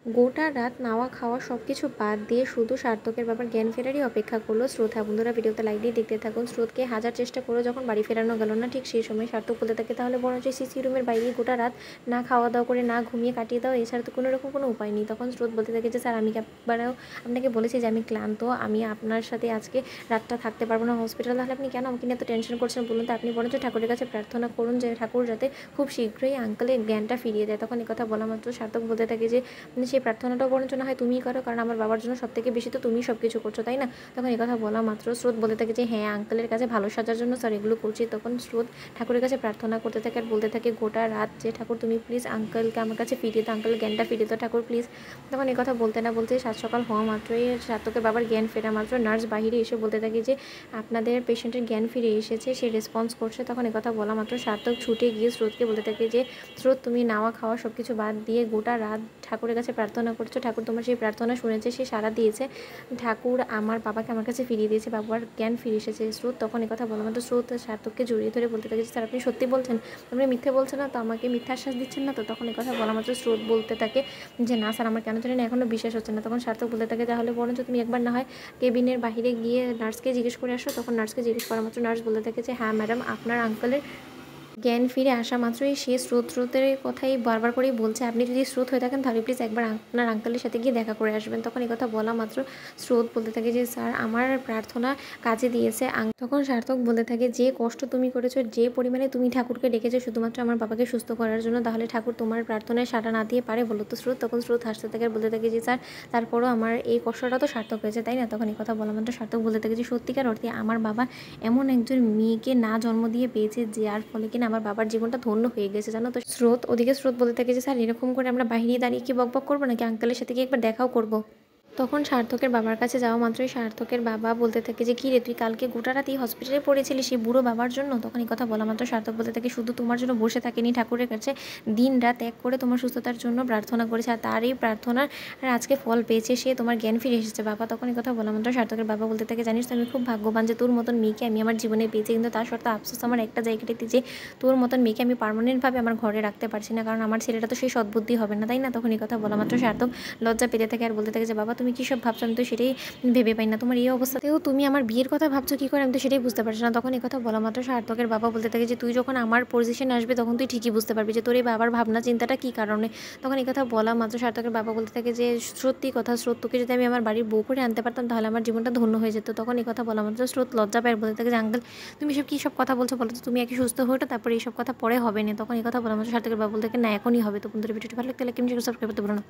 গোটা রাত নাওয়া খাওয়া সব কিছু বাদ দিয়ে শুধু সার্থকের ব্যাপার জ্ঞান ফেরারই অপেক্ষা করলো স্রোত। হ্যাঁ বন্ধুরা, ভিডিওতে লাইক দিয়ে দেখতে থাকুন। স্রোতকে হাজার চেষ্টা করে যখন বাড়ি ফেরানো গেল না, ঠিক সেই সময় সার্থক বলতে থাকে তাহলে বরঞ্চ সিসি রুমের বাইরে গোটা রাত না খাওয়া দাওয়া করে না ঘুমিয়ে কাটিয়ে দাও, এছাড়া তো কোনো রকম কোনো উপায় নেই। তখন স্রোত বলতে থাকে যে স্যার, আমি একবারও আপনাকে বলেছি যে আমি ক্লান্ত, আমি আপনার সাথে আজকে রাতটা থাকতে পারবো না হসপিটাল, তাহলে আপনি কেন আমাকে নিয়ে এত টেনশন করছেন বলুন তো? আপনি বরঞ্চ ঠাকুরের কাছে প্রার্থনা করুন যে ঠাকুর যাতে খুব শীঘ্রই আঙ্কেলের জ্ঞানটা ফিরিয়ে দেয়। তখন কথা বলা মাত্র সার্থক বলতে থাকে যে সেই প্রার্থনাটাও বরঞ্চ না হয় তুমিই করো, কারণ আমার বাবার জন্য সবথেকে বেশি তো তুমিই সব কিছু করছো, তাই না? তখন কথা বলা মাত্র স্রোত বলতে থাকে যে হ্যাঁ, আঙ্কেলের কাছে ভালো সাজার জন্য স্যার এগুলো করছি। তখন স্রোত ঠাকুরের কাছে প্রার্থনা করতে থাকে আর বলতে থাকে গোটা রাত যে ঠাকুর তুমি প্লিজ আঙ্কেলকে আমার কাছে ফিরিয়ে দাও, আঙ্কেলের জ্ঞানটা ফিরিয়ে দাও ঠাকুর প্লিজ। তখন কথা বলতে না বলতে সাত সকাল হওয়া মাত্রই সার্থকের বাবার জ্ঞান ফেরা মাত্র নার্স বাহিরে এসে বলতে থাকে যে আপনাদের পেশেন্টের জ্ঞান ফিরে এসেছে, সে রেসপন্স করছে। তখন কথা বলা মাত্র সার্থক ছুটে গিয়ে স্রোতকে বলতে থাকে যে স্রোত, তুমি নাওয়া খাওয়া সব কিছু বাদ দিয়ে গোটা রাত ঠাকুরের কাছে প্রার্থনা করছো, ঠাকুর তোমার সেই প্রার্থনা শুনেছে, সে সাড়া দিয়েছে, ঠাকুর আমার বাবাকে আমার কাছে ফিরিয়ে দিয়েছে, বাবার জ্ঞান ফিরে এসেছে। স্রোত তখন কথা বলা মাত্র স্রোত সার্থককে জড়িয়ে ধরে বলতে থাকে স্যার, আপনি সত্যি বলছেন, আপনি মিথ্যে বলছেন না তো, আমাকে মিথ্যা আশ্বাস দিচ্ছেন না তো? তখন কথা বলা মাত্র স্রোত বলতে থাকে যে না স্যার, আমার কেন জানি না এখনও বিশ্বাস হচ্ছে না। তখন সার্থক বলতে থাকে তাহলে বরঞ্চ তুমি একবার না হয় কেবিনের বাইরে গিয়ে নার্সকে জিজ্ঞেস করে আসো। তখন নার্সকে জিজ্ঞেস করা মাত্র নার্স বলতে থাকে যে হ্যাঁ ম্যাডাম, আপনার আঙ্কেলের জ্ঞান ফিরে আসা মাত্রই সে স্রোতের কথাই বারবার করেই বলছে, আপনি যদি স্রোত হয়ে থাকেন তাহলে প্লিজ একবার আপনার আঙ্কেলের সাথে গিয়ে দেখা করে আসবেন। তখন কথা বলা মাত্র স্রোত বলতে থাকে যে স্যার, আমার প্রার্থনা কাজে দিয়েছে। তখন সার্থক বলতে থাকে যে কষ্ট তুমি করেছো, যে পরিমাণে তুমি ঠাকুরকে ডেকেছো শুধুমাত্র আমার বাবাকে সুস্থ করার জন্য, তাহলে ঠাকুর তোমার প্রার্থনায় সাড়া না দিয়ে পারে বলো তো স্রোত? তখন স্রোত হাসতে থাকে আর বলতে থাকে যে স্যার, তারপরও আমার এই কষ্টটা তো সার্থক হয়েছে, তাই না? তখন কথা বলা মাত্র সার্থক বলতে থাকে যে সত্যিকার অর্থে আমার বাবা এমন একজন মেয়েকে না জন্ম দিয়ে পেয়েছে, যার ফলে কিনা আমার বাবার জীবনটা ধন্য হয়ে গেছে, জানো তো? ওদিকে স্রোত বলতে থাকে যে স্যার, এরকম করে আমরা বাইরে দাঁড়িয়ে কি বকবক করবো নাকি? আঙ্কেলের সাথে কি একবার দেখাও করবো? তখন সার্থকের বাবার কাছে যাওয়া মাত্রই সার্থকের বাবা বলতে থাকে যে কী রে, তুই কালকে গোটা রাতেই হসপিটালে পড়েছিলি সেই বুড়ো বাবার জন্য? তখন কথা বলা মাত্র সার্থক বলতে থাকে শুধু তোমার জন্য বসে থাকেনি, ঠাকুরের কাছে দিন রাত এক করে তোমার সুস্থতার জন্য প্রার্থনা করেছে, আর তার এই প্রার্থনার আজকে ফল পেয়েছে, সে তোমার জ্ঞান ফিরে এসেছে বাবা। তখন কথা বলা মাত্র সার্থকের বাবা বলতে থাকে জানিস তো, আমি খুব ভাগ্যবান যে তোর মতন মেয়েকে আমি আমার জীবনে পেয়েছি, কিন্তু তার সত্ত্বেও আফসোস আমার একটা জায়গাটাতে যে তোর মতন মেয়েকে আমি পার্মানেন্টভাবে আমার ঘরে রাখতে পারছি না, কারণ আমার ছেলেটা তো সেই সদ্বুদ্ধি হবে না, তাই না? তখন কথা বলা মাত্র সার্থক লজ্জা পেতে থাকে আর বলতে থাকে যে বাবা, তুমি কী সব ভাবছো, আমি তো সেটাই ভেবে পাই না, তোমার এই অবস্থাতেও তুমি আমার বিয়ের কথা ভাবছো কী করে, আমি তো সেটাই বুঝতে পারছি না। তখন কথা বলা মাত্র সার্থকের বাবা বলতে থাকে যে তুই যখন আমার পজিশনে আসবে তখন তুই ঠিকই বুঝতে পারবি যে তোর এই বাবার ভাবনা চিন্তাটা কী কারণে। তখন কথা বলা মাত্র সার্থকের বাবা বলতে থাকে যে সত্যি কথা স্রোত, তোকে যদি আমি আমার বাড়ির বউ করে আনতে পারতাম তাহলে আমার জীবনটা ধন্য হয়ে যেত। তখন কথা বলা মাত্র স্রোত লজ্জা পায়, বলতে থাকে যে আঙ্কেল, তুমি সব কী সব কথা বলছো বলো তো? তুমি একই সুস্থ হয়ে তারপরে এইসব কথা পরে হবে না। তখন কথা বলা মাত্র সার্থকের বাবা বলতে থাকে না, এখনই হবে। তো বন্ধুরা, ভিডিওটি ভালো লাগলে সাবস্ক্রাইব করতে ভুলো না।